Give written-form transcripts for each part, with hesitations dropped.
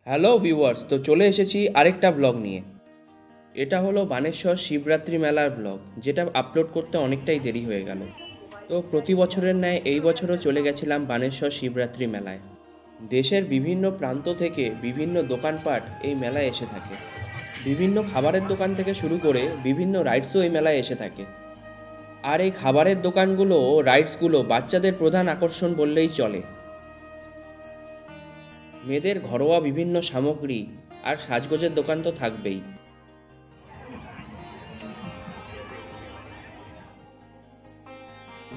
Hello viewers, তো চলে এসেছি আরেকটা ব্লগ নিয়ে। এটা হলো বানেশ্বর শিবরাত্রি মেলার ব্লগ, যেটা আপলোড করতে অনেকটাই দেরি হয়ে গেল। তো প্রতি বছরের ন্যায় এই বছরও চলে গেছিলাম বানেশ্বর শিবরাত্রি মেলায়। দেশের বিভিন্ন প্রান্ত থেকে বিভিন্ন দোকানপাট এই মেলায় এসে থাকে। বিভিন্ন খাবারের দোকান থেকে শুরু করে বিভিন্ন রাইডসও এই মেলায় এসে থাকে। আর এই খাবারের দোকানগুলো ও রাইডসগুলো বাচ্চাদের প্রধান আকর্ষণ বললেই চলে। মেয়েদের ঘরোয়া বিভিন্ন সামগ্রী আর সাজগোজের দোকান তো থাকবেই।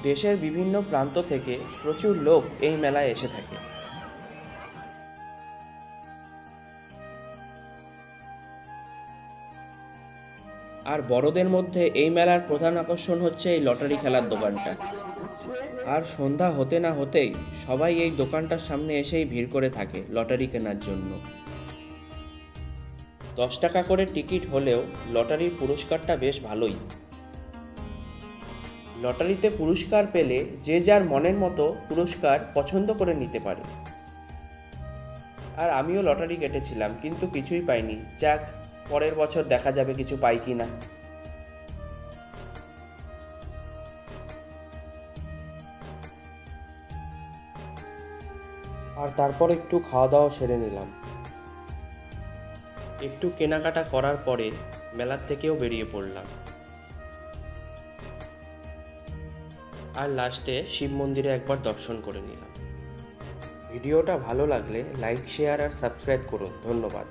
দেশের বিভিন্ন প্রান্ত থেকে প্রচুর লোক এই মেলায় এসে থাকে। আর বড়দের মধ্যে এই মেলার প্রধান আকর্ষণ হচ্ছে এই লটারি খেলার দোকানটা। আর সন্ধ্যা হতে না হতেই সবাই এই দোকানটার সামনে এসেই ভিড় করে থাকে লটারি কেনার জন্য। 10 টাকা করে টিকিট হলেও লটারির পুরস্কারটা বেশ ভালোই। লটারিতে পুরস্কার পেলে যে যার মনের মতো পুরস্কার পছন্দ করে নিতে পারে। আর আমিও লটারি কেটেছিলাম, কিন্তু কিছুই পাইনি। যাক, পরের বছর দেখা যাবে কিছু পাই কি না। আর তারপর একটু খাওয়া দাওয়া সেরে নিলাম। একটু কেনাকাটা করার পরে মেলার থেকেও বেরিয়ে পড়লাম। আর লাস্টে শিব মন্দিরে একবার দর্শন করে নিলাম। ভিডিওটা ভালো লাগলে লাইক, শেয়ার আর সাবস্ক্রাইব করুন। ধন্যবাদ।